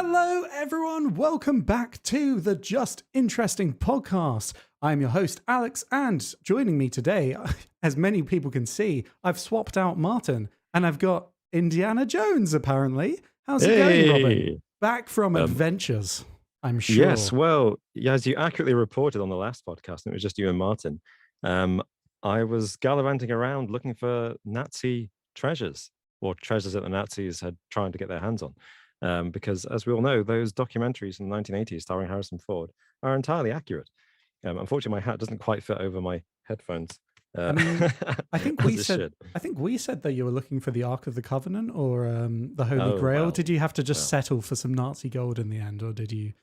Hello, everyone. Welcome back to the Just Interesting podcast. I'm your host, Alex, and joining me today, as many people can see, I've swapped out Martin and I've got Indiana Jones, apparently. How's it going, Robin? Back from adventures, I'm sure. Yes, well, as you accurately reported on the last podcast, and it was just you and Martin, I was gallivanting around looking for Nazi treasures, or treasures that the Nazis had trying to get their hands on. Because, as we all know, those documentaries from the 1980s starring Harrison Ford are entirely accurate. Unfortunately, my hat doesn't quite fit over my headphones. I mean, I think we said that you were looking for the Ark of the Covenant or the Holy Grail. Well, did you have to just settle for some Nazi gold in the end, or did you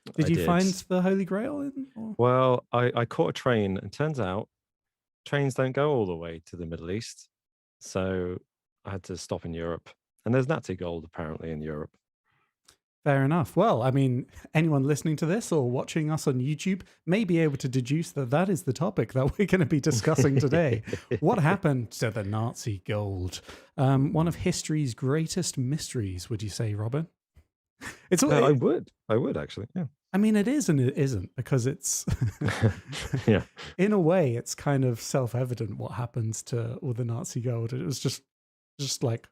find the Holy Grail? Well, I caught a train, and turns out trains don't go all the way to the Middle East, so I had to stop in Europe. And there's Nazi gold apparently in Europe. Fair enough. Well, I mean, anyone listening to this or watching us on YouTube may be able to deduce that that is the topic that we're going to be discussing today. What happened to the Nazi gold? One of history's greatest mysteries, would you say, Robin? I would actually, yeah. I mean, it is and it isn't, because it's, yeah. In a way, it's kind of self-evident what happens to all the Nazi gold. It was just like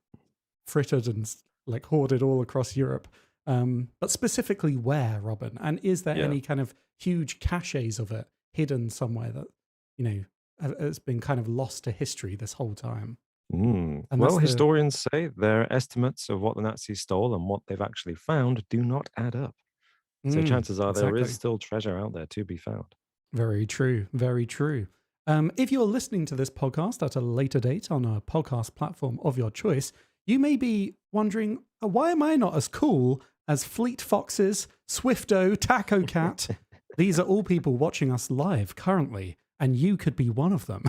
frittered and like hoarded all across Europe. But specifically where, Robin? And is there any kind of huge caches of it hidden somewhere that, you know, has been kind of lost to history this whole time? Well, historians say their estimates of what the Nazis stole and what they've actually found do not add up. So chances are there is still treasure out there to be found. Very true. Very true. If you're listening to this podcast at a later date on a podcast platform of your choice, you may be wondering, why am I not as cool as Fleet Foxes, Swifto, Taco Cat? These are all people watching us live currently, and you could be one of them.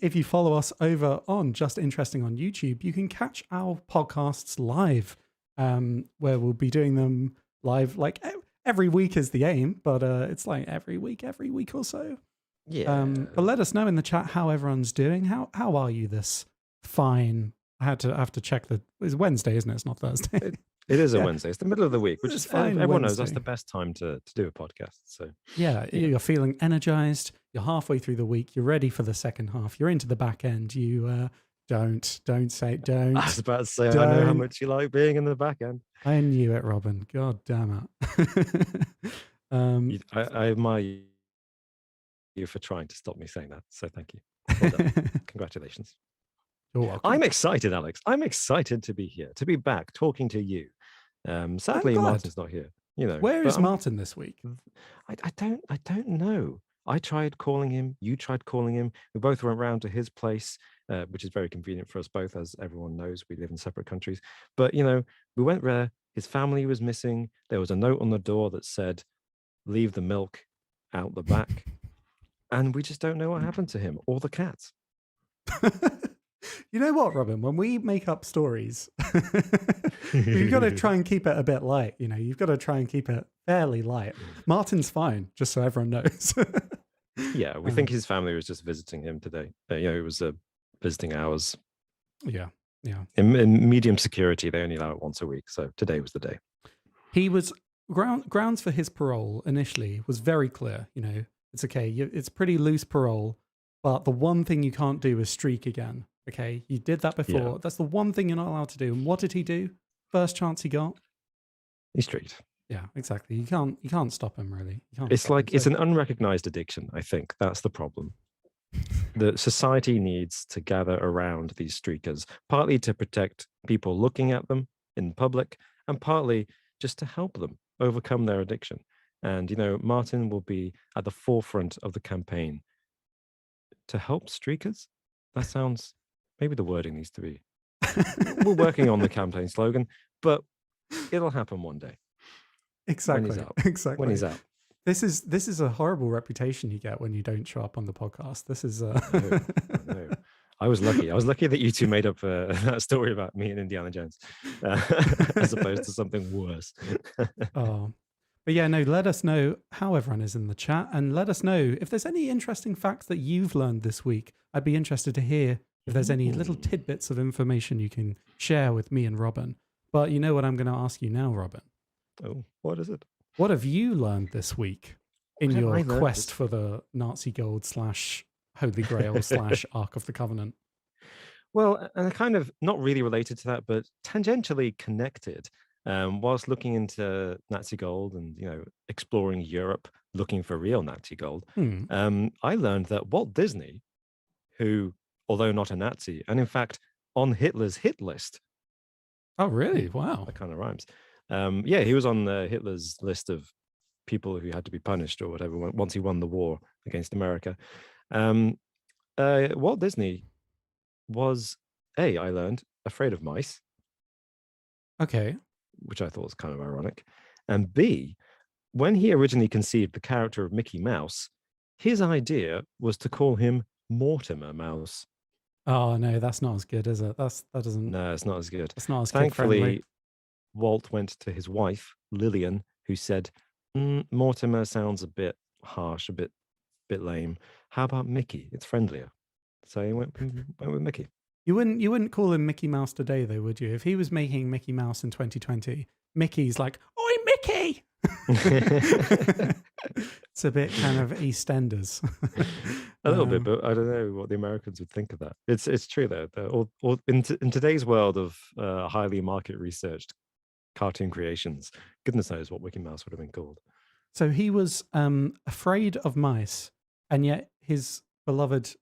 If you follow us over on Just Interesting on YouTube, you can catch our podcasts live, where we'll be doing them live like every week is the aim, but it's like every week or so. Yeah. But let us know in the chat how everyone's doing. How are you this fine? I have to check it's Wednesday, isn't it? It's not Thursday. It is a Wednesday. It's the middle of the week, which is fine. Everyone knows that's the best time to do a podcast. So yeah, you're feeling energized. You're halfway through the week. You're ready for the second half. You're into the back end. You don't say. I was about to say, I know how much you like being in the back end. I knew it, Robin. God damn it. I admire you for trying to stop me saying that. So thank you. Well done. Congratulations. I'm excited, Alex. I'm excited to be here, to be back talking to you. Sadly, Martin's not here. You know, where is Martin this week? I don't know. I tried calling him. You tried calling him. We both went round to his place, which is very convenient for us both, as everyone knows. We live in separate countries. But you know, we went there. His family was missing. There was a note on the door that said, "Leave the milk out the back," and we just don't know what happened to him or the cat. You know what, Robin? When we make up stories, you've got to try and keep it a bit light. You know, you've got to try and keep it fairly light. Martin's fine, just so everyone knows. Yeah, we think his family was just visiting him today. You know, it was visiting hours. Yeah. In medium security, they only allow it once a week. So today was the day. He was grounds for his parole initially was very clear. You know, it's okay. It's pretty loose parole, but the one thing you can't do is streak again. Okay, you did that before. Yeah. That's the one thing you're not allowed to do. And what did he do? First chance he got, he streaked. Yeah, exactly. You can't stop him, really. It's like it's an unrecognized addiction. I think that's the problem. The society needs to gather around these streakers, partly to protect people looking at them in public, and partly just to help them overcome their addiction. And you know, Martin will be at the forefront of the campaign to help streakers. That sounds. Maybe the wording needs to be. We're working on the campaign slogan, but it'll happen one day. Exactly. When he's out. This is a horrible reputation you get when you don't show up on the podcast. This is. No. I was lucky. I was lucky that you two made up that story about me and Indiana Jones, as opposed to something worse. Oh. But yeah, no, let us know how everyone is in the chat, and let us know if there's any interesting facts that you've learned this week. I'd be interested to hear if there's any little tidbits of information you can share with me and Robin. But you know what I'm going to ask you now, Robin? Oh, what is it? What have you learned this week in What have I your learned quest this for the Nazi gold / Holy Grail / Ark of the Covenant? Well, and kind of not really related to that, but tangentially connected. Whilst looking into Nazi gold and exploring Europe, looking for real Nazi gold, Hmm. I learned that Walt Disney, who, although not a Nazi, and in fact on Hitler's hit list, Oh, really? Wow. that kind of rhymes. Yeah, he was on Hitler's list of people who had to be punished or whatever once he won the war against America. Walt Disney was I learned afraid of mice, Okay. which I thought was kind of ironic, and B, when he originally conceived the character of Mickey Mouse, his idea was to call him Mortimer Mouse. Oh no, that's not as good, is it? That doesn't. No, it's not as good. That's not as kid friendly. Thankfully, Walt went to his wife Lillian, who said, "Mortimer sounds a bit harsh, a bit lame. How about Mickey? It's friendlier." So he went with Mickey. You wouldn't call him Mickey Mouse today, though, would you? If he was making Mickey Mouse in 2020, Mickey's like, "Oi, Mickey!" It's a bit kind of EastEnders. A little bit, but I don't know what the Americans would think of that. It's true though. In today's world of highly market researched cartoon creations, goodness knows what Mickey Mouse would have been called. So he was afraid of mice, and yet his beloved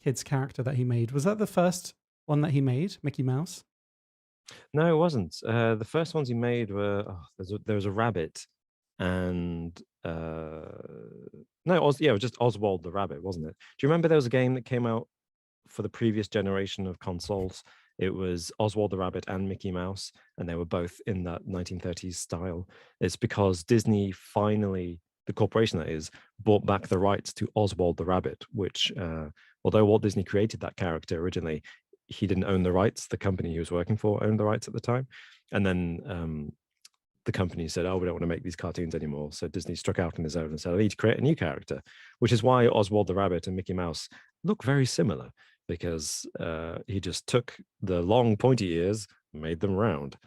kid's character that he made, was that the first one that he made, Mickey Mouse? No, it wasn't. The first ones he made were there was a rabbit, and no, it was just Oswald the Rabbit, wasn't it? Do you remember there was a game that came out for the previous generation of consoles? It was Oswald the Rabbit and Mickey Mouse, and they were both in that 1930s style. It's because Disney finally, the corporation that is, bought back the rights to Oswald the Rabbit, which, although Walt Disney created that character originally, he didn't own the rights. The company he was working for owned the rights at the time. And then the company said, "Oh, we don't want to make these cartoons anymore." So Disney struck out on his own and said, "I need to create a new character," which is why Oswald the Rabbit and Mickey Mouse look very similar, because he just took the long pointy ears, made them round.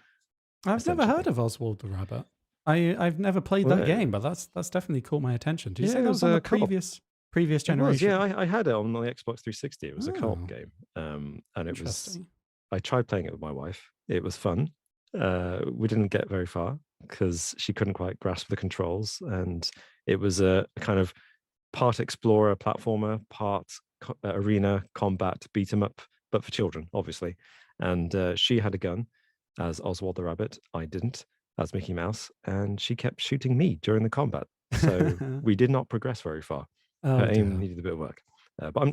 I've never heard of Oswald the Rabbit. I've never played that game, but that's definitely caught my attention. Did you say that was on the previous generation? I had it on the Xbox 360. It was a co-op game, and it was. I tried playing it with my wife. It was fun. We didn't get very far because she couldn't quite grasp the controls, and it was a kind of part explorer platformer, part arena combat beat 'em up, but for children, obviously. And she had a gun as Oswald the Rabbit. I didn't, as Mickey Mouse, and she kept shooting me during the combat. So we did not progress very far. Her aim needed a bit of work. But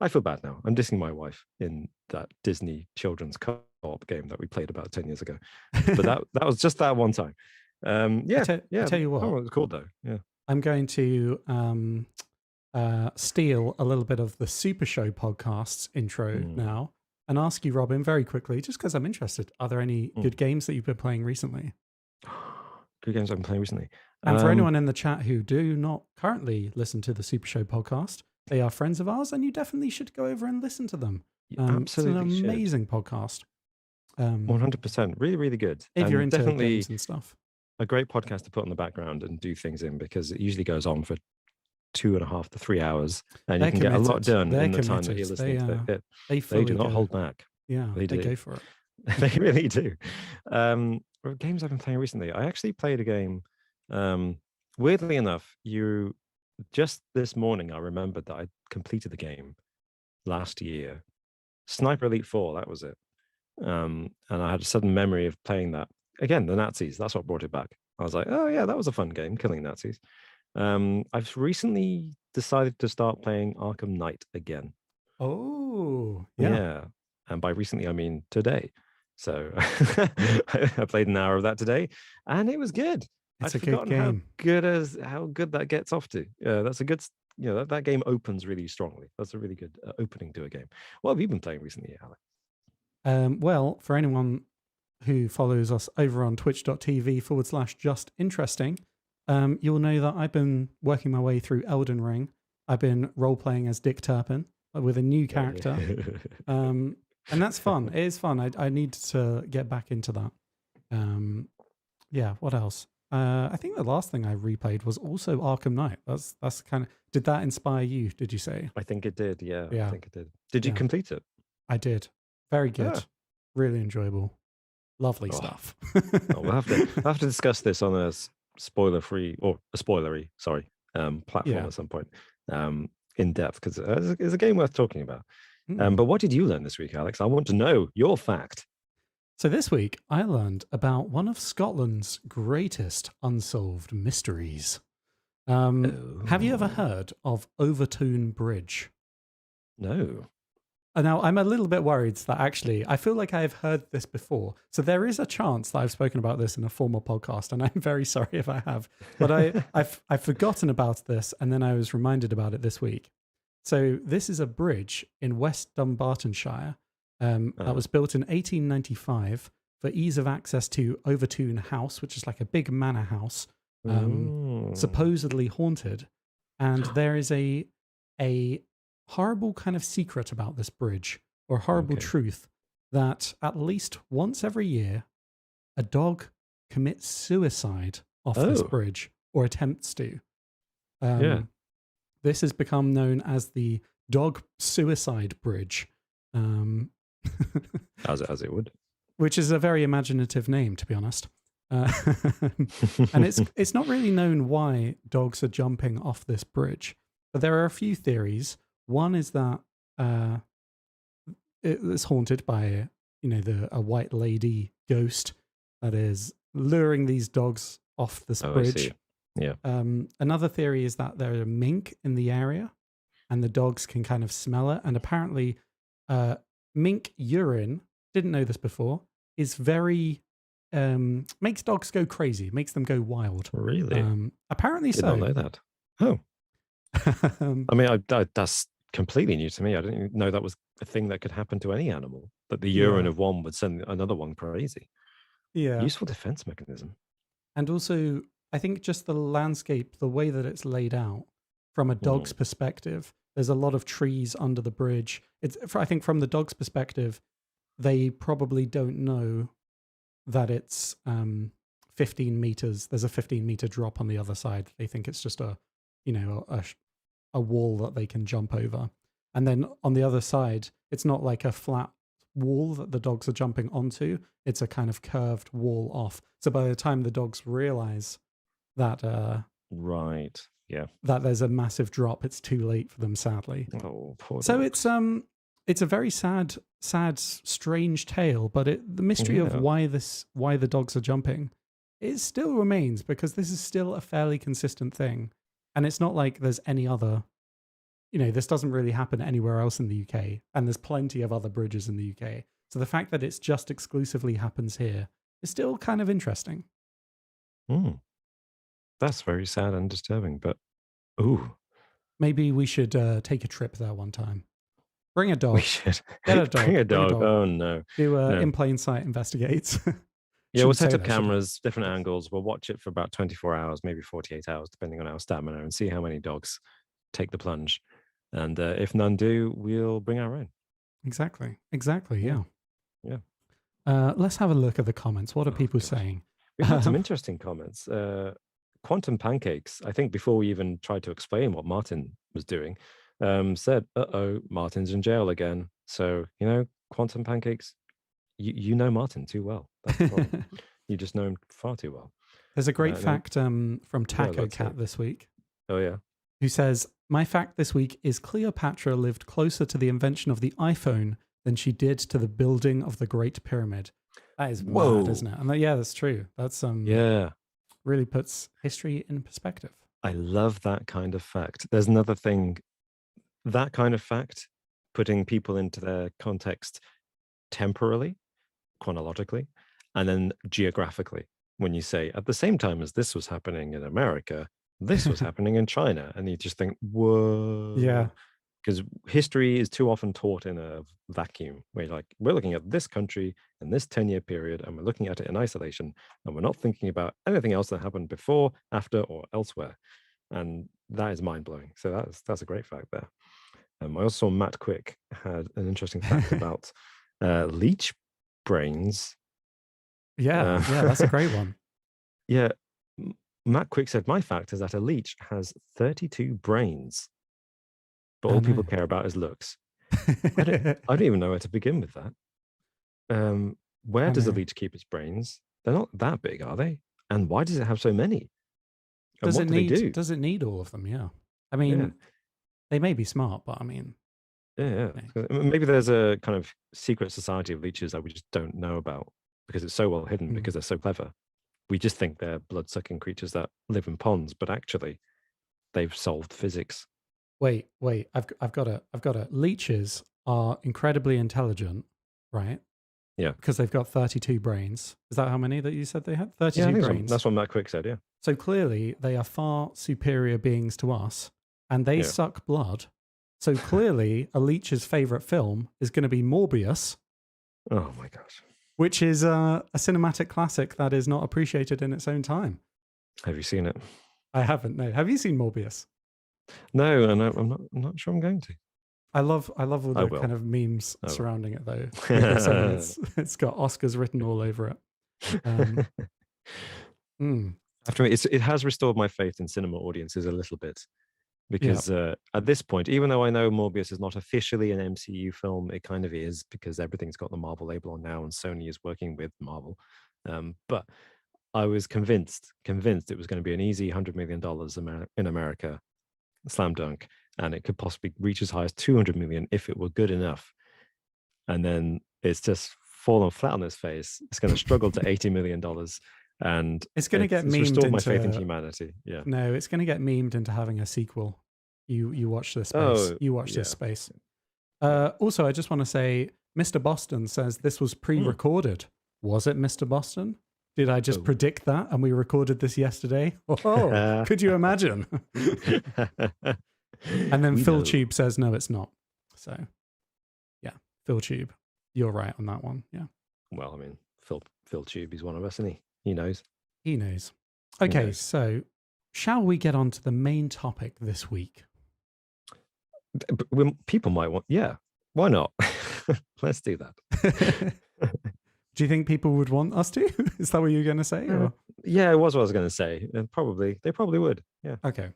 I feel bad now. I'm dissing my wife in that Disney children's co-op game that we played about 10 years ago. But that was just that one time. I tell you what. Oh, it was cool though. Yeah. I'm going to steal a little bit of the Super Show podcast's intro now and ask you, Robin, very quickly, just because I'm interested. Are there any good games that you've been playing recently? Good games I've been playing recently. And for anyone in the chat who do not currently listen to the Super Show podcast, they are friends of ours, and you definitely should go over and listen to them. Absolutely, it's an amazing podcast. 100%, really, really good. If you're into definitely games and stuff, a great podcast to put on the background and do things in, because it usually goes on for 2.5 to 3 hours, and you can get a lot done in the time that you're listening to it. They do not hold back. Yeah, they go for it. They really do. Games I've been playing recently. I actually played a game. Weirdly enough, just this morning I remembered that I completed the game last year. Sniper Elite 4, that was it. And I had a sudden memory of playing that again. The Nazis, that's what brought it back. I was like, oh yeah, that was a fun game, killing Nazis. I've recently decided to start playing Arkham Knight again. Oh yeah. And by recently I mean today. So I played an hour of that today, and it was good. It's a good game. How good that gets off to. That's a good. That game opens really strongly. That's a really good opening to a game. What have you been playing recently, Alex? Well, for anyone who follows us over on twitch.tv/justinteresting, you'll know that I've been working my way through Elden Ring. I've been role-playing as Dick Turpin with a new character. And that's fun. It is fun. I need to get back into that. Yeah, what else? I think the last thing I replayed was also Arkham Knight. That's kind of. Did that inspire you? Did you say? I think it did. Yeah, I Yeah, think it did. Did you yeah, complete it? I did. Very Ah, good. Really enjoyable. Lovely oh, stuff. oh, we'll have to discuss this on a spoiler-free or a spoilery, sorry, platform Yeah. at some point, in depth because it's a game worth talking about. Mm. But what did you learn this week, Alex? I want to know your fact. So this week I learned about one of Scotland's greatest unsolved mysteries. Have you ever Oh heard of Overtoun Bridge? no. Now, I'm a little bit worried that actually I feel like I have heard this before. So there is a chance that I've spoken about this in a former podcast, and I'm very sorry if I have. But I've forgotten about this, and then I was reminded about it this week. So this is a bridge in West Dunbartonshire that was built in 1895 for ease of access to Overtoun House, which is like a big manor house, supposedly haunted. And there is a horrible kind of secret about this bridge, or horrible Okay. truth, that at least once every year, a dog commits suicide off this Oh, bridge or attempts to. yeah, This has become known as the Dog Suicide Bridge, um, as it would. which is a very imaginative name, to be honest. And it's not really known why dogs are jumping off this bridge, but there are a few theories. One is that it's haunted by a white lady ghost that is luring these dogs off this Oh, I bridge. see. Yeah. Another theory is that there are mink in the area, and the dogs can kind of smell it. And apparently, mink urine, didn't know this before, is very makes dogs go crazy, makes them go wild. Really? Apparently Did not so. know that. Oh, Um, I mean, that's completely new to me. I didn't even know that was a thing that could happen to any animal. That the urine yeah, of one would send another one crazy. yeah. Useful defense mechanism. And also, I think just the landscape, the way that it's laid out from a dog's perspective, there's a lot of trees under the bridge. I think from the dog's perspective, they probably don't know that it's 15 meters. There's a 15-meter drop on the other side. They think it's just a wall that they can jump over. And then on the other side, it's not like a flat wall that the dogs are jumping onto. It's a kind of curved wall off. So by the time the dogs realize that Right. Yeah. that there's a massive drop, it's too late for them, sadly. Oh, poor So dogs. it's a very sad, strange tale. But the mystery of Yeah. why the dogs are jumping, it still remains, because this is still a fairly consistent thing, and it's not like there's any other. This doesn't really happen anywhere else in the UK, and there's plenty of other bridges in the UK. So the fact that it's just exclusively happens here is still kind of interesting. Mm. That's very sad and disturbing. But ooh, Maybe we should take a trip there one time. Bring a we dog. should Get a dog. bring a Bring a dog. dog. Oh no. Do No. in plain sight investigates. Yeah, we'll Shouldn't say set up that, should I? cameras, different angles. We'll watch it for about 24 hours, maybe 48 hours, depending on our stamina, and see how many dogs take the plunge. And if none do, we'll bring our own. Exactly. Yeah. Yeah. Let's have a look at the comments. What are Oh, people gosh. saying? We've had some interesting comments. Quantum Pancakes, I think before we even tried to explain what Martin was doing, said, uh-oh, Martin's in jail again. So, Quantum Pancakes, you know Martin too well. That's the problem. You just know him far too well. There's a great no. fact from Taco let's Cat hear. this week, Oh, yeah. who says, "My fact this week is Cleopatra lived closer to the invention of the iPhone than she did to the building of the Great Pyramid." That is mad, Whoa. isn't it? And yeah, that's true. That's Yeah. really puts history in perspective. I love that kind of fact. There's another thing, that kind of fact, putting people into their context temporally, chronologically, and then geographically. When you say, at the same time as this was happening in America, this was happening in China. And you just think, whoa. Yeah. Because history is too often taught in a vacuum where we're looking at this country in this 10-year period, and we're looking at it in isolation, and we're not thinking about anything else that happened before, after, or elsewhere. And that is mind-blowing. So that's a great fact there. I also saw Matt Quick had an interesting fact about leech brains. Yeah, that's a great one. Yeah, Matt Quick said, my fact is that a leech has 32 brains, but Oh, all people no. care about is looks. I don't even know where to begin with that. Where I does a know. leech keep its brains? They're not that big, are they? And why does it have so many? And Does what it do they need? do? Does it need all of them? Yeah. I Yeah, mean, they may be smart, but I mean, yeah. no. Maybe there's a kind of secret society of leeches that we just don't know about because it's so well hidden Mm. because they're so clever. We just think they're blood-sucking creatures that live in ponds, but actually, they've solved physics. Wait. I've got it. Leeches are incredibly intelligent, right? Yeah. Because they've got 32 brains. Is that how many that you said they had? Yeah, 32 I think brains. that's what Matt Quick said. Yeah. So clearly, they are far superior beings to us, and they Yeah. suck blood. So clearly, a leech's favorite film is going to be Morbius, Oh my gosh. which is a cinematic classic that is not appreciated in its own time. Have you seen it? I haven't. No. Have you seen Morbius? No, and I'm not sure I'm going to. I love all I the will. kind of memes I will. surrounding it though. Because, I mean, it's got Oscars written all over it. After it has restored my faith in cinema audiences a little bit, because at this point, even though I know Morbius is not officially an MCU film, it kind of is because everything's got the Marvel label on now, and Sony is working with Marvel. But I was convinced it was going to be an easy $100 million in America, slam dunk, and it could possibly reach as high as 200 million if it were good enough. And then it's just fallen flat on its face. It's going to struggle to $80 million. And it's going to get memed restored my into faith in humanity. Yeah. No, it's going to get memed into having a sequel. You watch this space. Oh, You watch yeah. this space. Also, I just want to say, Mr. Boston says this was pre-recorded. Was it Mr. Boston? Did I just predict that and we recorded this yesterday? Oh, could you imagine? And then Phil Tube says, no, it's not. So, yeah, Phil Tube, you're right on that one. Yeah. Well, I mean, Phil Tube, he's one of us, isn't he? He knows. He knows. Okay, so shall we get on to the main topic this week? People might want, yeah, why not? Let's do that. Do you think people would want us to? Is that what you're going to say? Or? Yeah, it was what I was going to say. They probably would. Yeah. Okay.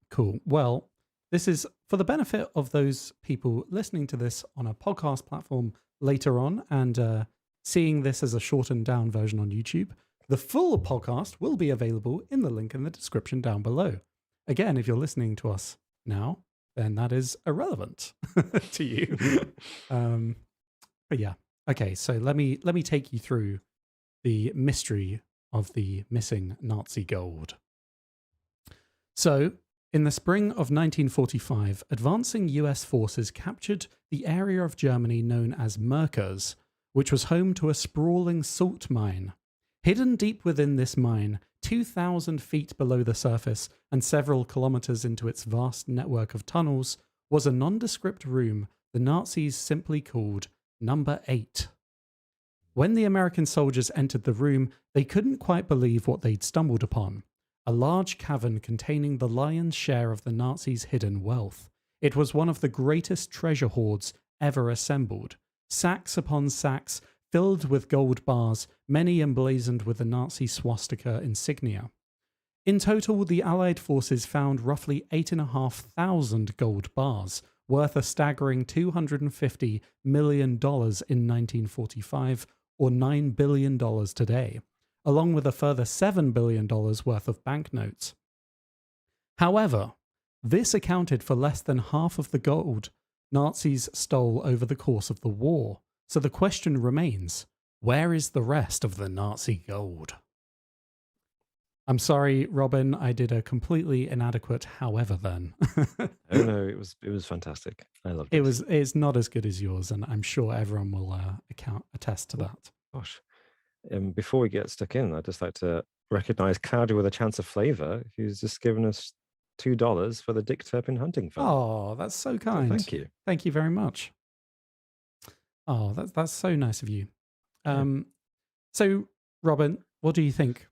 Cool. Well, this is for the benefit of those people listening to this on a podcast platform later on and seeing this as a shortened down version on YouTube. The full podcast will be available in the link in the description down below. Again, if you're listening to us now, then that is irrelevant to you. But yeah. Okay, so let me take you through the mystery of the missing Nazi gold. So, in the spring of 1945, advancing US forces captured the area of Germany known as Merkers, which was home to a sprawling salt mine. Hidden deep within this mine, 2,000 feet below the surface and several kilometers into its vast network of tunnels, was a nondescript room the Nazis simply called Number 8. When the American soldiers entered the room, they couldn't quite believe what they'd stumbled upon. A large cavern containing the lion's share of the Nazis' hidden wealth. It was one of the greatest treasure hoards ever assembled. Sacks upon sacks, filled with gold bars, many emblazoned with the Nazi swastika insignia. In total, the Allied forces found roughly 8,500 gold bars, worth a staggering $250 million in 1945, or $9 billion today, along with a further $7 billion worth of banknotes. However, this accounted for less than half of the gold Nazis stole over the course of the war. So the question remains, where is the rest of the Nazi gold? I'm sorry, Robin, I did a completely inadequate however then. Oh no, it was fantastic. I loved it. It's not as good as yours, and I'm sure everyone will attest to that. Gosh. Before we get stuck in, I'd just like to recognize Cloudy with a Chance of Flavor, who's just given us $2 for the Dick Turpin Hunting Fund. Oh, that's so kind. So thank you. Thank you very much. Oh, that's so nice of you. So, Robin, what do you think?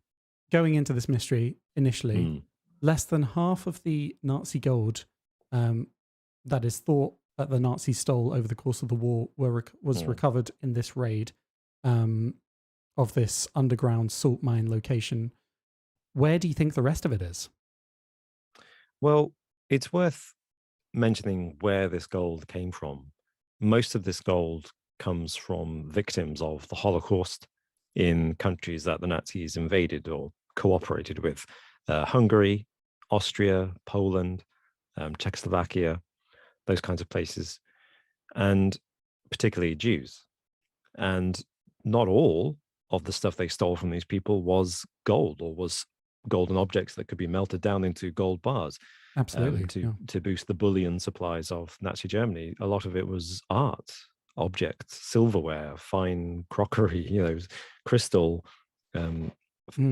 Going into this mystery initially, less than half of the Nazi gold that is thought that the Nazis stole over the course of the war was recovered in this raid of this underground salt mine location. where do you think the rest of it is? Well, it's worth mentioning where this gold came from. Most of this gold comes from victims of the Holocaust in countries that the Nazis invaded or cooperated with: Hungary, Austria, Poland, Czechoslovakia, those kinds of places, and particularly Jews. And not all of the stuff they stole from these people was gold or was golden objects that could be melted down into gold bars Absolutely. Yeah. to boost the bullion supplies of Nazi Germany. A lot of it was art, objects, silverware, fine crockery, crystal Yeah.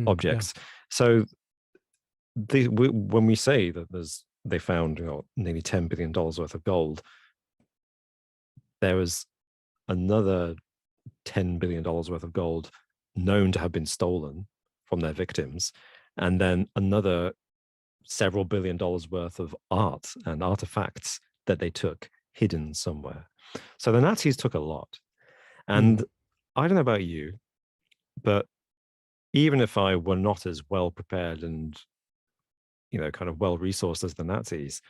objects. So when we say that they found nearly $10 billion worth of gold, there was another $10 billion worth of gold known to have been stolen from their victims, and then another several $billion worth of art and artifacts that they took hidden somewhere. So the Nazis took a lot. And I don't know about you, but even if I were not as well prepared and kind of well resourced as the Nazis,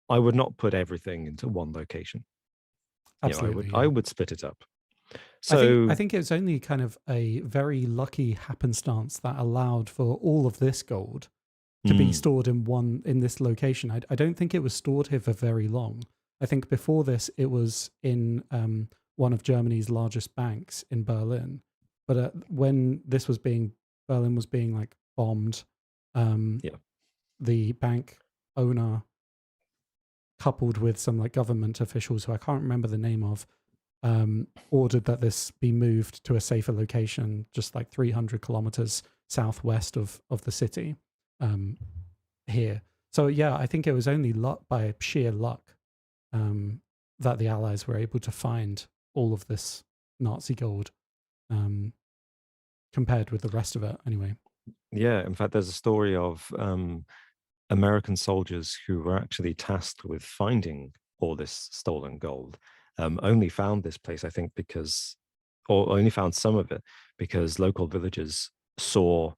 I would not put everything into one location. Absolutely. I would split it up. So I think it was only kind of a very lucky happenstance that allowed for all of this gold to be stored in this location. I don't think it was stored here for very long. I think before this, it was in one of Germany's largest banks in Berlin. But when Berlin was being like bombed, the bank owner, coupled with some like government officials who I can't remember the name of, ordered that this be moved to a safer location, just like 300 kilometers southwest of the city here. So yeah, I think it was only by sheer luck that the Allies were able to find all of this Nazi gold, compared with the rest of it anyway. Yeah, in fact, there's a story of American soldiers who were actually tasked with finding all this stolen gold, only found this place, I think, or only found some of it because local villagers saw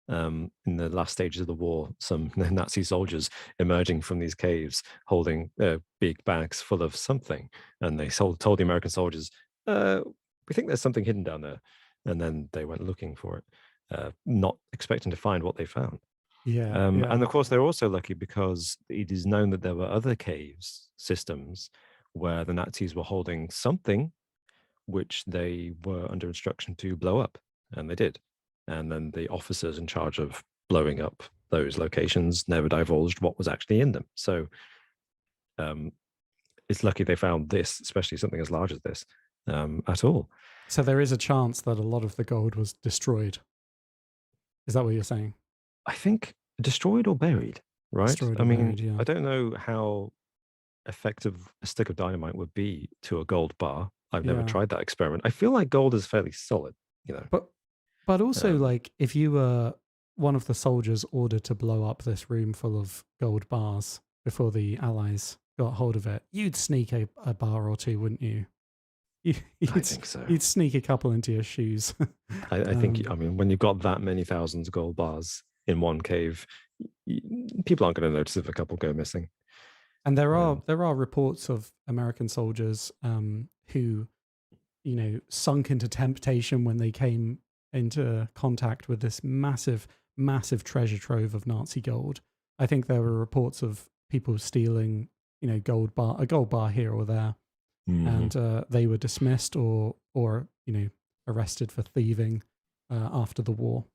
in the last stages of the war some Nazi soldiers emerging from these caves holding big bags full of something, and they told the American soldiers, "We think there's something hidden down there," and then they went looking for it, not expecting to find what they found. Yeah, And of course, they're also lucky because it is known that there were other caves systems where the Nazis were holding something which they were under instruction to blow up, and they did. And then the officers in charge of blowing up those locations never divulged what was actually in them. So it's lucky they found this, especially something as large as this, at all. So there is a chance that a lot of the gold was destroyed. Is that what you're saying? I think destroyed or buried, right? Destroyed or buried, yeah. I don't know how effective a stick of dynamite would be to a gold bar. I've never tried that experiment. I feel like gold is fairly solid, But also, like, if you were one of the soldiers ordered to blow up this room full of gold bars before the Allies got hold of it, you'd sneak a bar or two, wouldn't you? I think so. You'd sneak a couple into your shoes. I think, when you've got that many thousands of gold bars in one cave, people aren't going to notice if a couple go missing. And there are reports of American soldiers who, sunk into temptation when they came into contact with this massive, massive treasure trove of Nazi gold. I think there were reports of people stealing, a gold bar here or there, and they were dismissed or arrested for thieving after the war.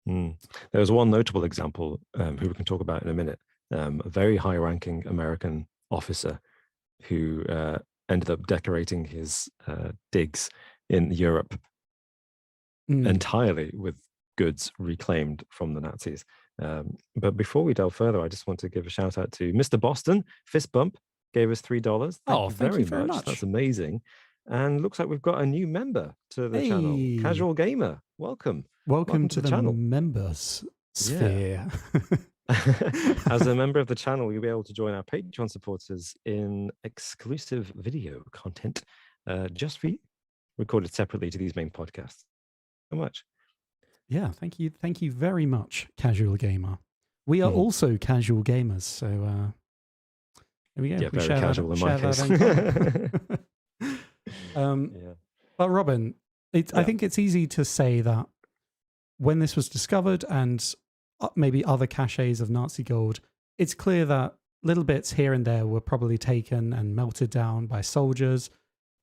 There was one notable example who we can talk about in a minute. A very high-ranking American officer who ended up decorating his digs in Europe entirely with goods reclaimed from the Nazis. But before we delve further, I just want to give a shout out to Mr. Boston. Fist bump gave us $3. Thank you very much. That's amazing. And looks like we've got a new member to the channel, Casual Gamer. Welcome to the channel. Members sphere. As a member of the channel, you'll be able to join our Patreon supporters in exclusive video content just for you, recorded separately to these main podcasts. So much. Yeah, thank you very much, casual gamer. We are Mhm. also casual gamers, so there we go. Yeah, We very share casual in my share that case. in common. Yeah. But Robin, I Yeah. think it's easy to say that when this was discovered and maybe other caches of Nazi gold, it's clear that little bits here and there were probably taken and melted down by soldiers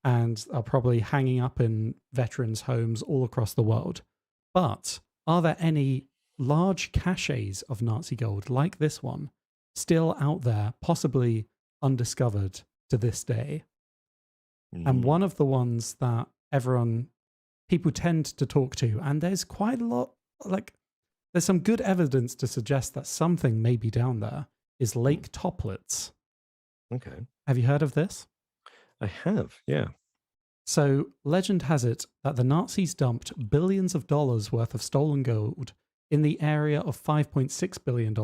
and are probably hanging up in veterans' homes all across the world. But are there any large caches of Nazi gold like this one still out there, possibly undiscovered to this day? And Mm. one of the ones that people tend to talk to, and there's quite a lot, like, there's some good evidence to suggest that something may be down there, is Lake Toplitz. Okay. Have you heard of this? I have. Yeah. So, legend has it that the Nazis dumped billions of dollars worth of stolen gold in the area of $5.6 billion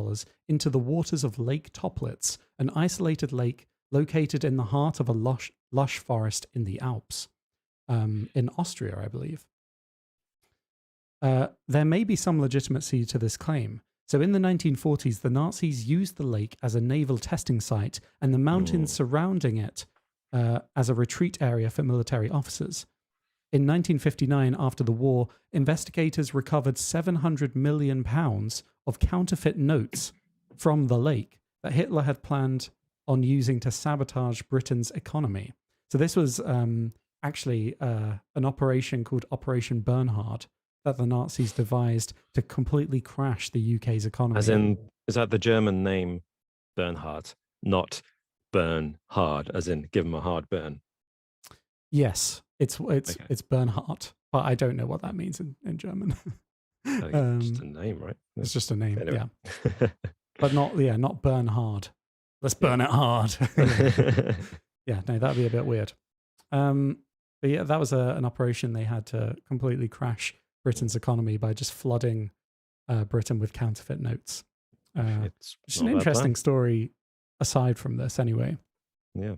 into the waters of Lake Toplitz, an isolated lake located in the heart of a lush forest in the Alps, in Austria, I believe. There may be some legitimacy to this claim. So in the 1940s, the Nazis used the lake as a naval testing site and the mountains surrounding it as a retreat area for military officers. In 1959, after the war, investigators recovered £700 million of counterfeit notes from the lake that Hitler had planned on using to sabotage Britain's economy. So this was actually an operation called Operation Bernhard that the Nazis devised to completely crash the UK's economy. As in, is that the German name Bernhard, not burn hard, as in give him a hard burn? Yes, it's Okay. Bernhard, but I don't know what that means in German. I think it's just a name, right? It's just a name, Anyway. yeah. But not Bernhard. Let's burn it hard. Yeah, no, that'd be a bit weird. But yeah, that was an operation they had to completely crash Britain's economy by just flooding Britain with counterfeit notes. It's It's not an a bad interesting plan. story aside from this, anyway. Yeah.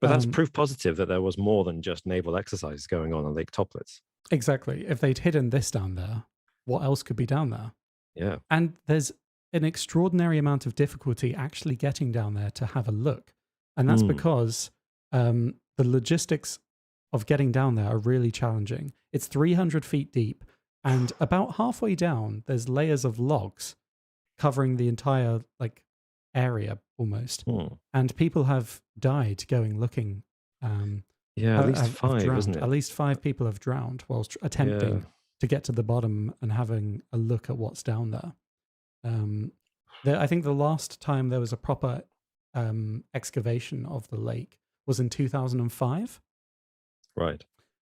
But that's proof positive that there was more than just naval exercises going on Lake Toplitz. Exactly. If they'd hidden this down there, what else could be down there? Yeah. And there's an extraordinary amount of difficulty actually getting down there to have a look. And that's because the logistics of getting down there are really challenging. It's 300 feet deep, and about halfway down, there's layers of logs covering the entire area almost. And people have died going looking. Yeah, at least have 5, drowned. isn't it? At least 5 people have drowned whilst attempting to get to the bottom and having a look at what's down there. I think the last time there was a proper excavation of the lake was in 2005. Right.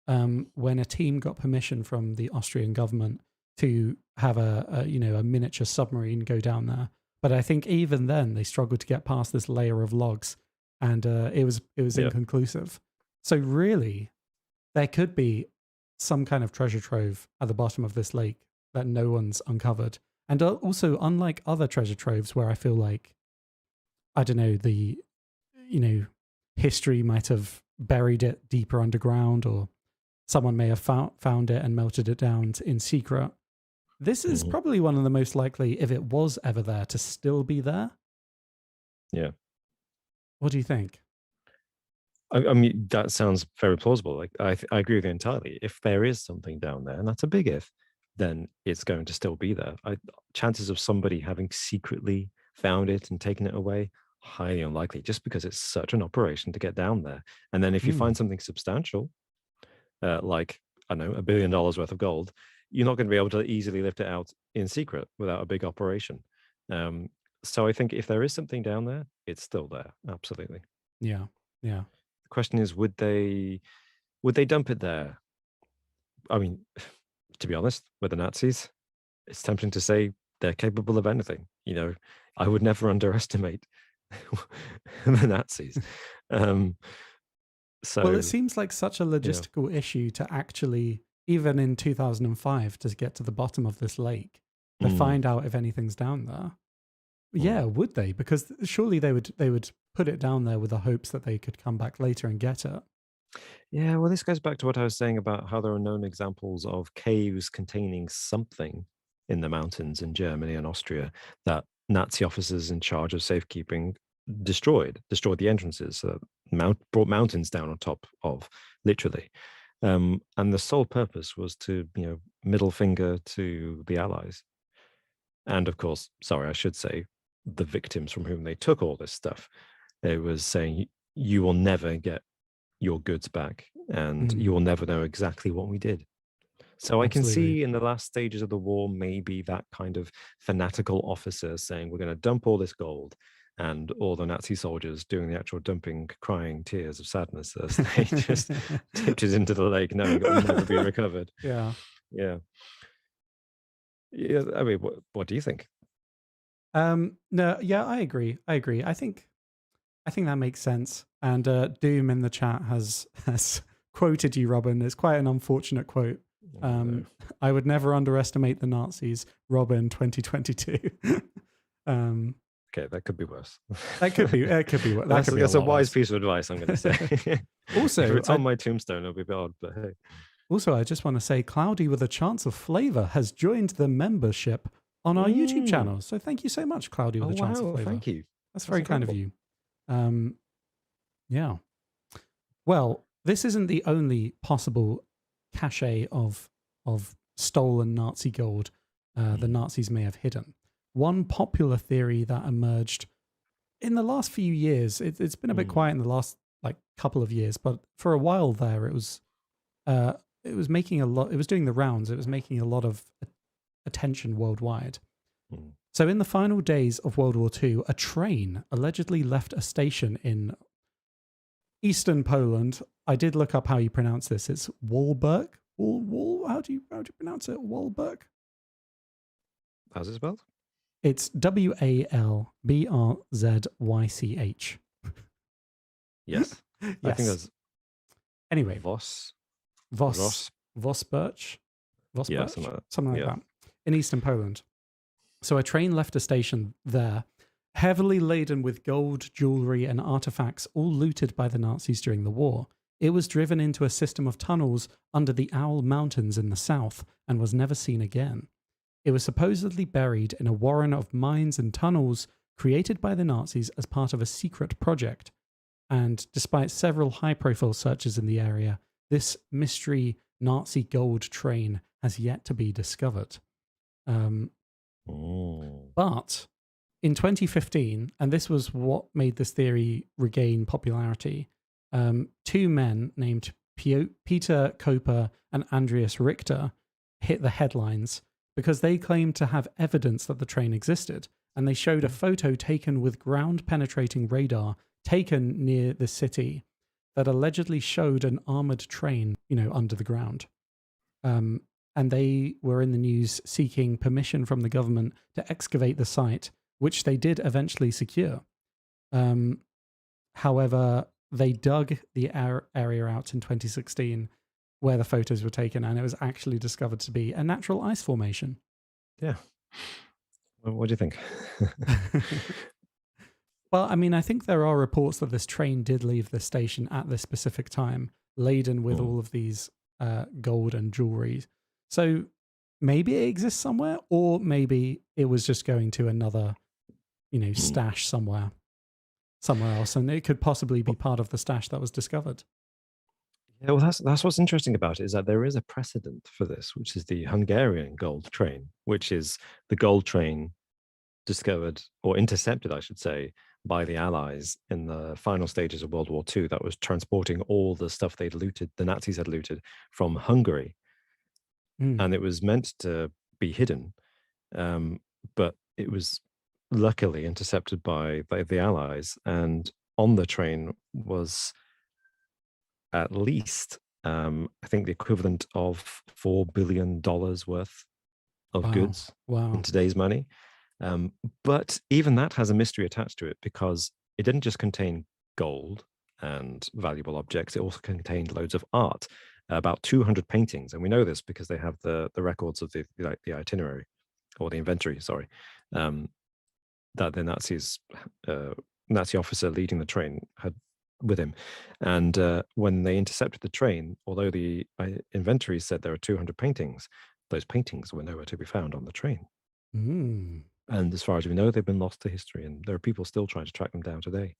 When a team got permission from the Austrian government to have a miniature submarine go down there. But I think even then they struggled to get past this layer of logs, and it was inconclusive. So really, there could be some kind of treasure trove at the bottom of this lake that no one's uncovered. And also, unlike other treasure troves where I feel like, I don't know, history might have buried it deeper underground, or someone may have found it and melted it down in secret. This is probably one of the most likely, if it was ever there, to still be there. Yeah. What do you think? I mean, that sounds very plausible. Like I agree with you entirely. If there is something down there, and that's a big if, then it's going to still be there. Chances of somebody having secretly found it and taken it away, highly unlikely, just because it's such an operation to get down there. And then if you find something substantial, like, I don't know, $1 billion worth of gold, you're not going to be able to easily lift it out in secret without a big operation. So I think if there is something down there, it's still there. Absolutely. Yeah. Yeah. The question is, would they dump it there? I mean, to be honest, with the Nazis, it's tempting to say they're capable of anything. I would never underestimate the Nazis. Well, it seems like such a logistical issue to actually, even in 2005, to get to the bottom of this lake to find out if anything's down there. Yeah, would they? Because surely they would put it down there with the hopes that they could come back later and get it. Yeah, well, this goes back to what I was saying about how there are known examples of caves containing something in the mountains in Germany and Austria that Nazi officers in charge of safekeeping destroyed the entrances, brought mountains down on top of, literally. And the sole purpose was to, middle finger to the Allies. And of course, sorry, I should say, the victims from whom they took all this stuff. It was saying, you will never get your goods back, and you will never know exactly what we did. So I can Absolutely. see in the last stages of the war, maybe that kind of fanatical officer saying, we're going to dump all this gold, and all the Nazi soldiers doing the actual dumping, crying tears of sadness as they just tipped it into the lake, knowing it will never be recovered. Yeah. Yeah. Yeah. I mean, what do you think? No, yeah, I agree. I think that makes sense. And Doom in the chat has quoted you, Robin. It's quite an unfortunate quote. No. I would never underestimate the Nazis, Robin 2022. Okay, that could be worse. That could be. It could be. That could be That's a lot wise worse. piece of advice, I'm going to say. Also, if it's on my tombstone, it'll be a bit odd, but hey. Also, I just want to say, Cloudy with a Chance of Flavor has joined the membership on our YouTube channel. So thank you so much, Cloudy with a Chance of Flavor. Thank you. That's very kind of you. Yeah. Well, this isn't the only possible cache of stolen Nazi gold the Nazis may have hidden. One popular theory that emerged in the last few years, it's been a bit quiet in the last couple of years, but for a while there, it was making a lot. It was doing the rounds. It was making a lot of attention worldwide. So in the final days of World War II, a train allegedly left a station in eastern Poland. I did look up how you pronounce this. It's Walberg. How do you pronounce it? Walberg. How's it spelled? It's WALBRZYCH. Yes. Yes. I think that's anyway. Vosperch. Yeah, something like that. In eastern Poland. So a train left a station there, heavily laden with gold, jewelry, and artifacts, all looted by the Nazis during the war. It was driven into a system of tunnels under the Owl Mountains in the south and was never seen again. It was supposedly buried in a warren of mines and tunnels created by the Nazis as part of a secret project. And despite several high-profile searches in the area, this mystery Nazi gold train has yet to be discovered. But in 2015, and this was what made this theory regain popularity, two men named Peter Koper and Andreas Richter hit the headlines because they claimed to have evidence that the train existed. And they showed a photo taken with ground-penetrating radar taken near the city that allegedly showed an armored train, under the ground. And they were in the news seeking permission from the government to excavate the site, which they did eventually secure. However, they dug the area out in 2016 where the photos were taken, and it was actually discovered to be a natural ice formation. Yeah. Well, what do you think? Well, I mean, I think there are reports that this train did leave the station at this specific time, laden with all of these gold and jewelry. So maybe it exists somewhere, or maybe it was just going to another, stash somewhere else, and it could possibly be part of the stash that was discovered. Yeah, well, that's what's interesting about it, is that there is a precedent for this, which is the Hungarian gold train, which is the gold train discovered, or intercepted, I should say, by the Allies in the final stages of World War II, that was transporting all the stuff they'd looted, the Nazis had looted, from Hungary. And it was meant to be hidden, but it was luckily intercepted by the Allies, and on the train was at least, I think, the equivalent of $4 billion worth of goods in today's money. But even that has a mystery attached to it, because it didn't just contain gold and valuable objects, it also contained loads of art, about 200 paintings. And we know this because they have the records of the itinerary, or the inventory, sorry, that the Nazi officer leading the train had with him. And when they intercepted the train, although the inventory said there are 200 paintings, those paintings were nowhere to be found on the train. Mm. And as far as we know, they've been lost to history, and there are people still trying to track them down today.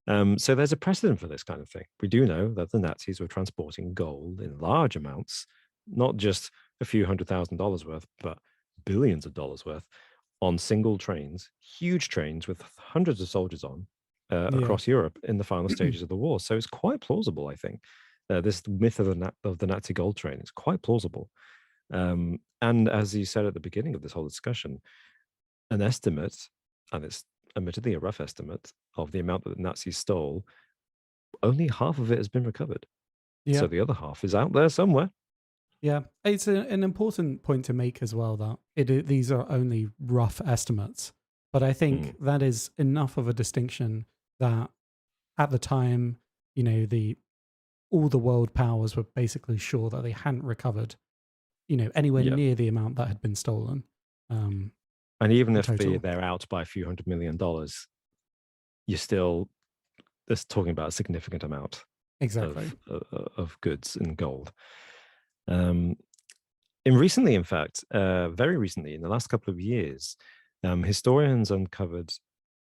So there's a precedent for this kind of thing. We do know that the Nazis were transporting gold in large amounts, not just a few $100,000 worth, but billions of dollars worth on single trains, huge trains with hundreds of soldiers on Yeah. across Europe in the final stages of the war. So it's quite plausible, I think. This myth of the Nazi gold train is quite plausible. And as you said at the beginning of this whole discussion, an estimate, and it's admittedly a rough estimate, of the amount that the Nazis stole, only half of it has been recovered. Yeah. So the other half is out there somewhere. Yeah, it's an important point to make as well that these are only rough estimates. But I think that is enough of a distinction that at the time, you know, all the world powers were basically sure that they hadn't recovered, you know, anywhere Yeah. near the amount that had been stolen. And even in if total. they're out by a few $100 million, you're still just talking about a significant amount Exactly. of goods in gold. In fact, very recently, in the last couple of years, historians uncovered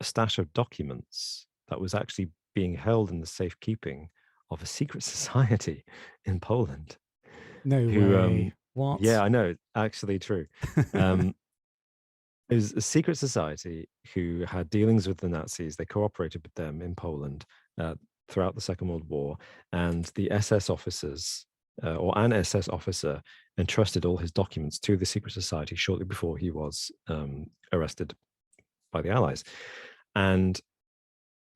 a stash of documents that was actually being held in the safekeeping of a secret society in Poland. No way. What? Yeah, I know, actually true. It was a secret society who had dealings with the Nazis. They cooperated with them in Poland throughout the Second World War, and the SS officers, or an SS officer, entrusted all his documents to the secret society shortly before he was arrested by the Allies. And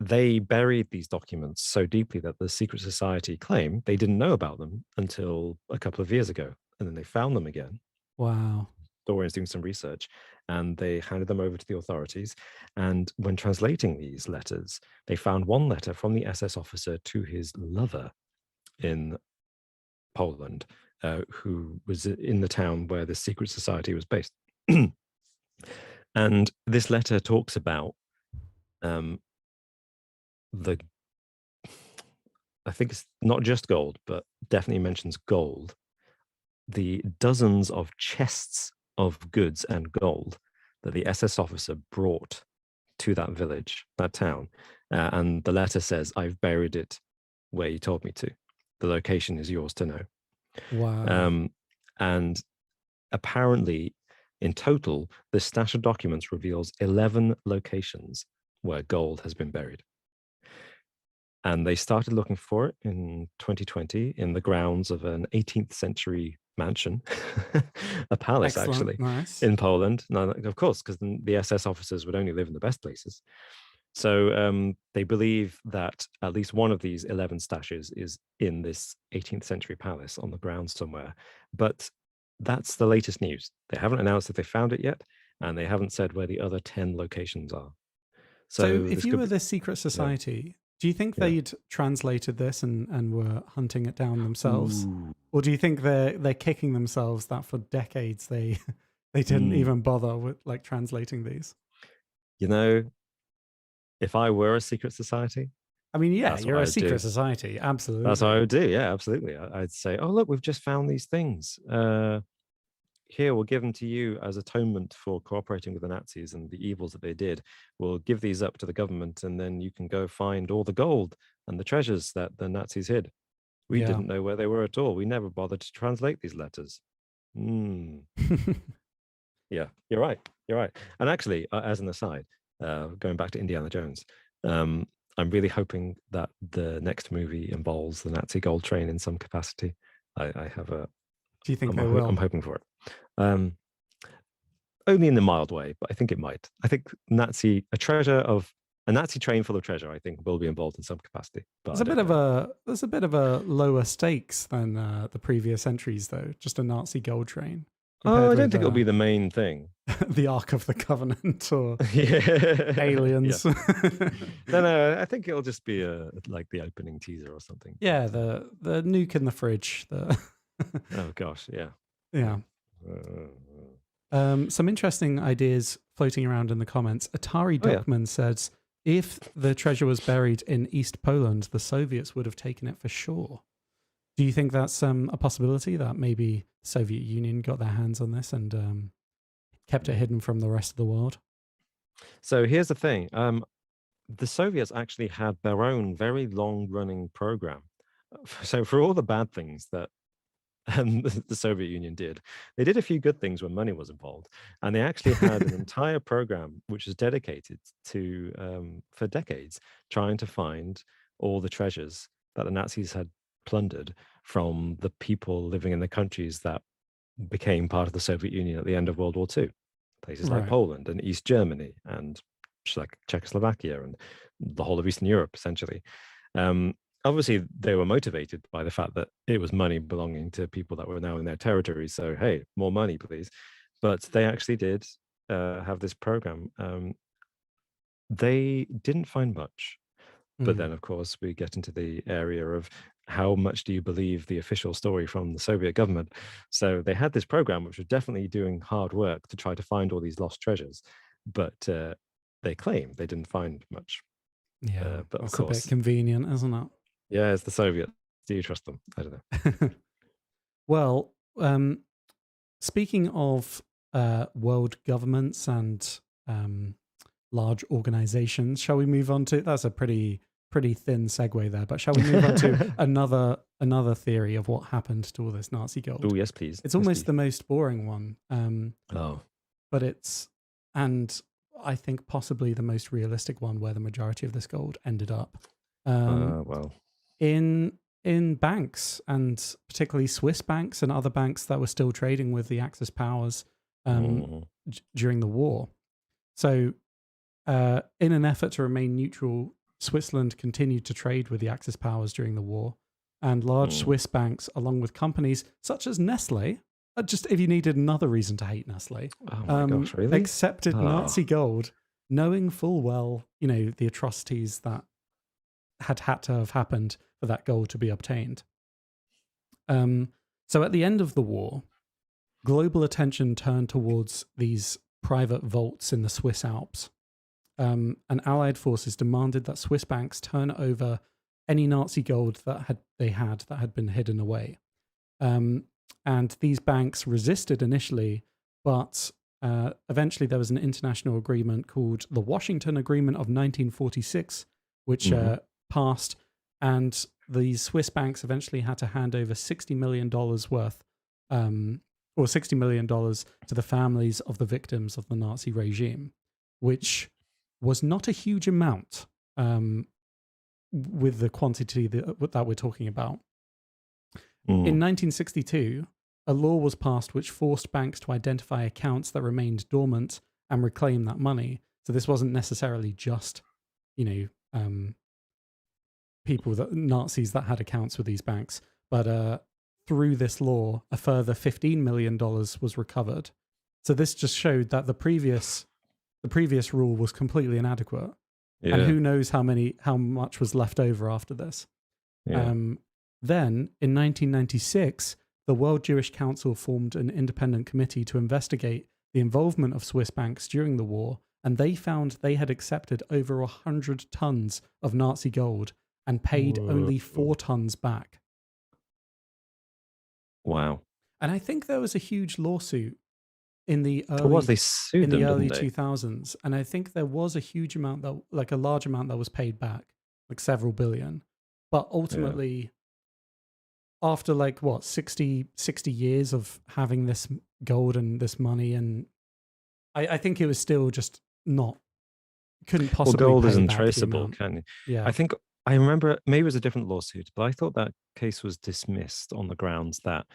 they buried these documents so deeply that the secret society claimed they didn't know about them until a couple of years ago. And then they found them again. Wow. Historians doing some research, and they handed them over to the authorities. And when translating these letters, they found one letter from the SS officer to his lover in Poland, who was in the town where the secret society was based. And this letter talks about I think it's not just gold, but definitely mentions gold, the dozens of chests of goods and gold that the SS officer brought to that village, that town. And the letter says, "I've buried it where you told me to. The location is yours to know." Wow. And apparently, in total, the stash of documents reveals 11 locations where gold has been buried. And they started looking for it in 2020 in the grounds of an 18th century mansion, a palace. Excellent. Actually, Nice. in Poland. Now, of course, because the SS officers would only live in the best places. So they believe that at least one of these 11 stashes is in this 18th century palace on the grounds somewhere. But that's the latest news. They haven't announced that they found it yet, and they haven't said where the other 10 locations are. So if you were this secret society, do you think they'd translated this and were hunting it down themselves? Ooh. Or do you think they're kicking themselves that for decades they didn't even bother with like translating these? You know, if I were a secret society, I mean, yeah, you're a secret society. Absolutely. That's what I would do. Yeah, absolutely. I'd say, "Oh, look, we've just found these things. Here, we'll give them to you as atonement for cooperating with the Nazis and the evils that they did. We'll give these up to the government, and then you can go find all the gold and the treasures that the Nazis hid. We didn't know where they were at all. We never bothered to translate these letters." Yeah, you're right. You're right. And actually, as an aside, going back to Indiana Jones, I'm really hoping that the next movie involves the Nazi gold train in some capacity. I have a. Do you think they will? I'm hoping for it. Only in a mild way, but I think it might. I think a Nazi train full of treasure, I think, will be involved in some capacity. But there's a bit of a lower stakes than the previous entries, though. Just a Nazi gold train. Oh, I don't think it'll be the main thing. The Ark of the Covenant or aliens. No, I think it'll just be like the opening teaser or something. Yeah, the nuke in the fridge. Oh gosh, yeah. Yeah. Some interesting ideas floating around in the comments. Atari Duckman says, if the treasure was buried in East Poland, the Soviets would have taken it for sure. Do you think that's a possibility that maybe the Soviet Union got their hands on this and kept it hidden from the rest of the world? So here's the thing. The Soviets actually had their own very long-running program. So for all the bad things that the Soviet Union did, they did a few good things when money was involved, and they actually had an entire program which was dedicated to, for decades, trying to find all the treasures that the Nazis had plundered from the people living in the countries that became part of the Soviet Union at the end of World War II. Places like Right. Poland and East Germany and Czechoslovakia and the whole of Eastern Europe, essentially. Um, Obviously, they were motivated by the fact that it was money belonging to people that were now in their territories. So, hey, more money, please. But they actually did have this program. They didn't find much. But Mm. then, of course, we get into the area of how much do you believe the official story from the Soviet government? So they had this program, which was definitely doing hard work to try to find all these lost treasures. But they claim they didn't find much. Yeah, But of that's a bit course, convenient, isn't it? yeah, it's the Soviets. Do you trust them? I don't know. Well, speaking of world governments and um, large organizations, shall we move on to? That's a pretty thin segue there, but shall we move on to another theory of what happened to all this Nazi gold? Oh, yes, please. It's Yes, almost please. the most boring one, Oh, but it's and I think possibly the most realistic one, where the majority of this gold ended up. well. In banks, and particularly Swiss banks and other banks that were still trading with the Axis powers Mm, during the war. So, in an effort to remain neutral, Switzerland continued to trade with the Axis powers during the war, and large mm. Swiss banks, along with companies such as Nestle, just if you needed another reason to hate Nestle, Oh my gosh, really? accepted Oh, Nazi gold, knowing full well, the atrocities that had to have happened for that gold to be obtained. So at the end of the war, global attention turned towards these private vaults in the Swiss Alps. And Allied forces demanded that Swiss banks turn over any Nazi gold that had been hidden away. And these banks resisted initially, but eventually there was an international agreement called the Washington Agreement of 1946, which mhm. passed, and these Swiss banks eventually had to hand over $60 million worth, or $60 million to the families of the victims of the Nazi regime, which was not a huge amount with the quantity that we're talking about. In Mm. 1962, a law was passed which forced banks to identify accounts that remained dormant and reclaim that money. So this wasn't necessarily just, Nazis that had accounts with these banks, but through this law, a further $15 million was recovered. So this just showed that the previous rule was completely inadequate, and Yeah, who knows how much was left over after this. yeah. Then, in 1996, the World Jewish Council formed an independent committee to investigate the involvement of Swiss banks during the war, and they found they had accepted over 100 tons of Nazi gold and paid only Whoa. 4 tons back. Wow. And I think there was a huge lawsuit in the It was, they early sued them, didn't they? 2000s, and I think there was a huge amount that, like a large amount that was paid back, like several billion. But Yeah. ultimately, after like what 60 years of having this gold and this money, and I think it was still just couldn't Well, possibly gold pay isn't back the traceable, amount. can you? Yeah. I think I remember maybe it was a different lawsuit, but I thought that case was dismissed on the grounds that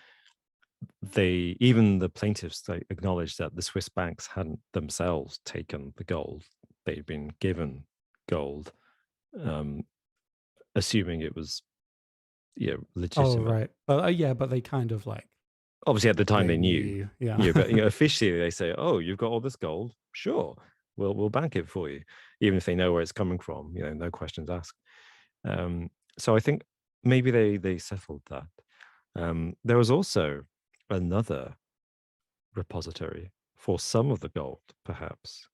even the plaintiffs, they acknowledged that the Swiss banks hadn't themselves taken the gold. They'd been given gold, assuming it was Oh legitimate. right. But yeah, but they kind of like Obviously, at the time they they knew. knew. Yeah. Yeah, but officially they say, "Oh, you've got all this gold. Sure, we'll bank it for you," even if they know where it's coming from. No questions asked. So I think maybe they settled that. There was also another repository for some of the gold, perhaps,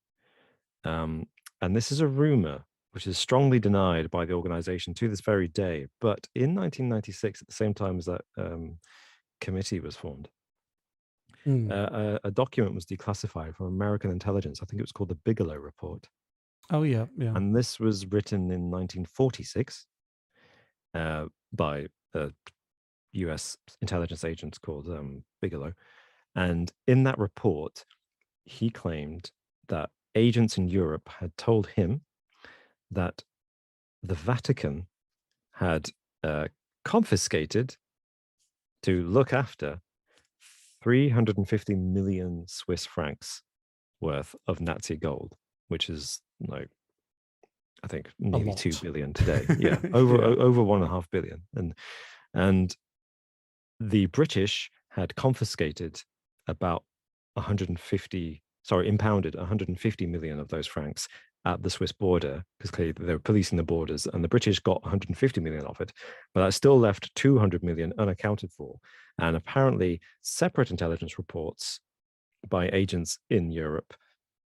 and this is a rumor which is strongly denied by the organization to this very day. But in 1996, at the same time as that committee was formed, Mm. a document was declassified from American intelligence. I think it was called the Bigelow Report. Oh, yeah. Yeah. And this was written in 1946 by a US intelligence agent called Bigelow. And in that report, he claimed that agents in Europe had told him that the Vatican had confiscated to look after 350 million Swiss francs worth of Nazi gold, which is like, I think nearly 2 lot. billion today. Yeah, over Yeah. over 1.5 billion. And the British had confiscated about 150, impounded 150 million of those francs at the Swiss border, because clearly they were policing the borders, and the British got 150 million of it, but that still left 200 million unaccounted for. And apparently, separate intelligence reports by agents in Europe,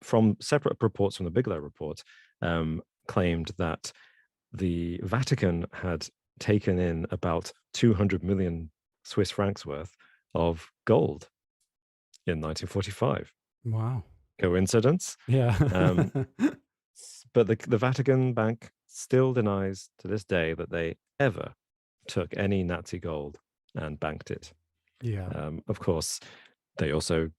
from separate reports from the Bigelow report, claimed that the Vatican had taken in about 200 million Swiss francs worth of gold in 1945. Wow. Coincidence? Yeah. But the Vatican Bank still denies to this day that they ever took any Nazi gold and banked it. Yeah. Of course, they also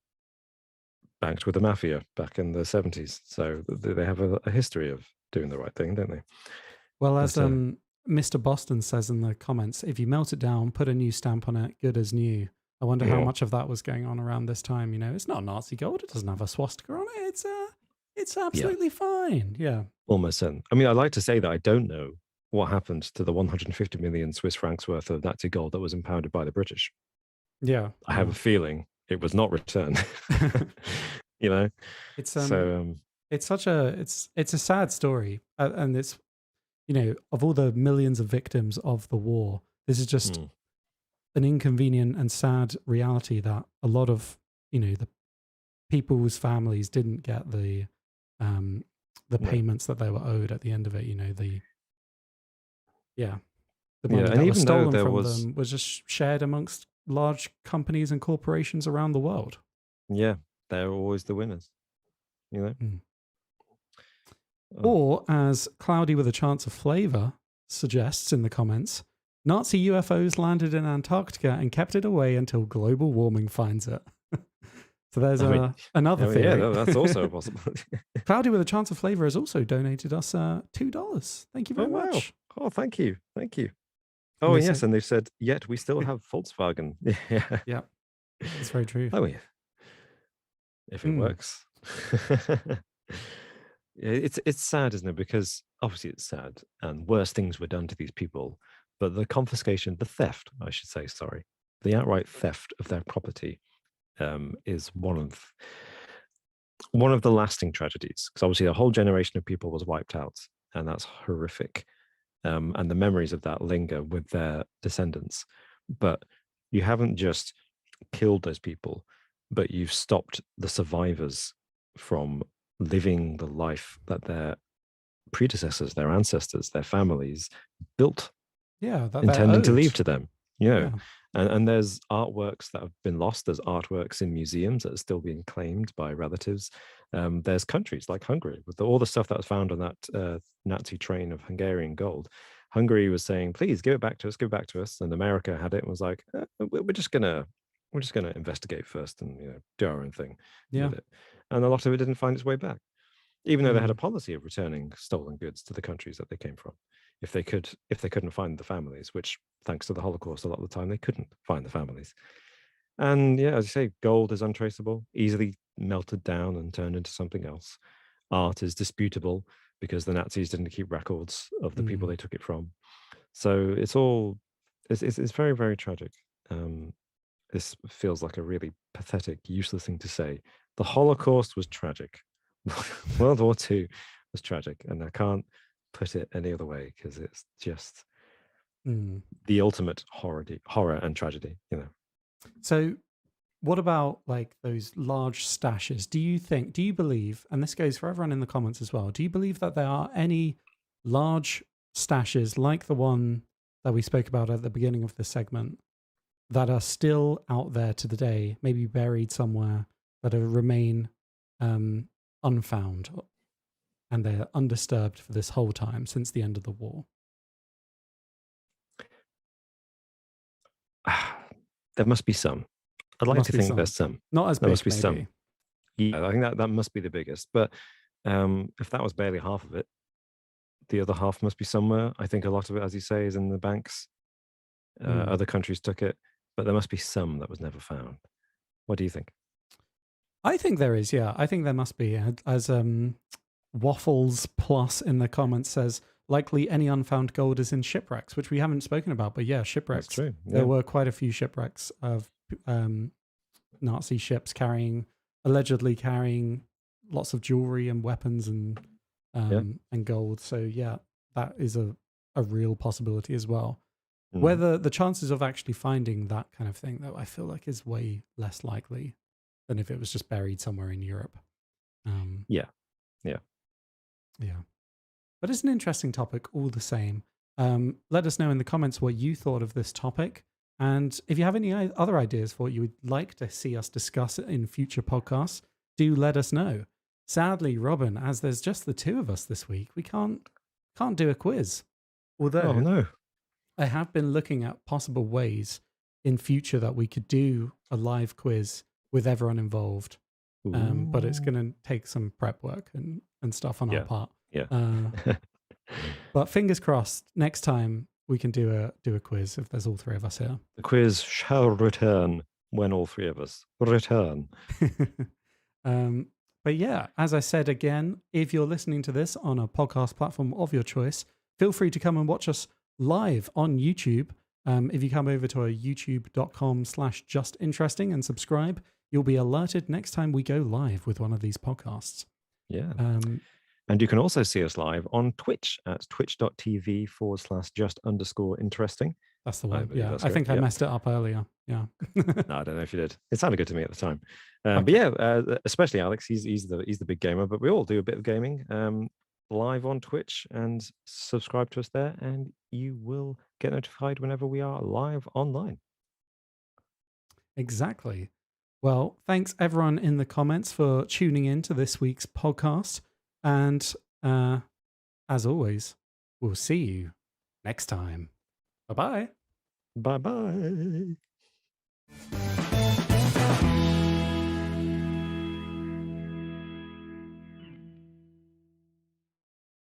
banked with the mafia back in the 70s. So they have a history of doing the right thing, don't they? Well, as But, Mr. Boston says in the comments, if you melt it down, put a new stamp on it, good as new. I wonder how Yeah. much of that was going on around this time. You know, it's not Nazi gold. It doesn't have a swastika on it. It's absolutely fine. Yeah. Almost certain. I mean, I like to say that I don't know what happened to the 150 million Swiss francs worth of Nazi gold that was impounded by the British. Yeah. I have a feeling it was not returned. You know, It's so it's such a it's a sad story, and it's, you know, of all the millions of victims of the war, this is just an inconvenient and sad reality that a lot of, you know, the people's families didn't get the payments that they were owed at the end of it. You know, the money and that was even though stolen there from was, them was just shared amongst large companies and corporations around the world. yeah, they're always the winners, you know. Or, as Cloudy with a Chance of Flavor suggests in the comments, Nazi UFOs landed in Antarctica and kept it away until global warming finds it. So there's another theory. Yeah, that's also a possibility. Cloudy with a Chance of Flavor has also donated us $2. Thank you very much. Oh, thank you. Oh, yes, and they've said, yet we still have Volkswagen. Yeah, it's very true. Oh, yeah. If it works. It's sad, isn't it? Because obviously it's sad, and worse things were done to these people. But the confiscation, the theft, I should say, the outright theft of their property is one of the lasting tragedies. Because obviously a whole generation of people was wiped out, and that's horrific. And the memories of that linger with their descendants. But you haven't just killed those people, but you've stopped the survivors from living the life that their predecessors, their ancestors, their families built, intending to leave to them. And there's artworks that have been lost. There's artworks in museums that are still being claimed by relatives. There's countries like Hungary with all the stuff that was found on that Nazi train of Hungarian gold. Hungary was saying, "Please give it back to us," and America had it and was like, "We're just gonna investigate first and do our own thing with it." And a lot of it didn't find its way back, even though they had a policy of returning stolen goods to the countries that they came from, if they couldn't find the families, which, thanks to the Holocaust, a lot of the time they couldn't find the families. And as you say, gold is untraceable, easily melted down and turned into something else. Art is disputable because the Nazis didn't keep records of the people they took it from. So it's very, very tragic. This feels like a really pathetic, useless thing to say. The Holocaust was tragic. World War II was tragic, and I can't put it any other way because it's just the ultimate horror and tragedy. So, what about like those large stashes? Do you believe, and this goes for everyone in the comments as well, do you believe that there are any large stashes like the one that we spoke about at the beginning of this segment that are still out there to the day, maybe buried somewhere, that remain unfound, and they're undisturbed for this whole time since the end of the war? There must be some. I'd like Must to be think some. there's some. Not as There big, must be maybe. some. Yeah, I think that must be the biggest. But if that was barely half of it, the other half must be somewhere. I think a lot of it, as you say, is in the banks. Other countries took it, but there must be some that was never found. What do you think? I think there is, yeah. I think there must be. As Waffles Plus in the comments says, likely any unfound gold is in shipwrecks, which we haven't spoken about. But yeah, shipwrecks. That's true. There Yeah. were quite a few shipwrecks of Nazi ships allegedly carrying lots of jewelry and weapons and gold. So yeah, that is a real possibility as well. Mm. Whether the chances of actually finding that kind of thing, though, I feel like is way less likely than if it was just buried somewhere in Europe. Yeah. But it's an interesting topic all the same. Let us know in the comments what you thought of this topic. And if you have any other ideas for what you would like to see us discuss in future podcasts, do let us know. Sadly, Robin, as there's just the two of us this week, we can't do a quiz. Although Oh no. I have been looking at possible ways in future that we could do a live quiz with everyone involved. But it's going to take some prep work and stuff on our part. Yeah. But fingers crossed, next time we can do a quiz if there's all three of us here. The quiz shall return when all three of us return. But yeah, as I said again, if you're listening to this on a podcast platform of your choice, feel free to come and watch us live on YouTube. If you come over to our youtube.com/justinteresting and subscribe, you'll be alerted next time we go live with one of these podcasts. Yeah. And you can also see us live on Twitch at twitch.tv/just_interesting. That's the one. believe Yeah, that's I think correct, I yeah. messed it up earlier. Yeah. No, I don't know if you did. It sounded good to me at the time. But yeah, especially Alex, he's the big gamer, but we all do a bit of gaming live on Twitch, and subscribe to us there, and you will get notified whenever we are live online. Exactly. Well, thanks everyone in the comments for tuning in to this week's podcast. And as always, we'll see you next time. Bye-bye. Bye-bye.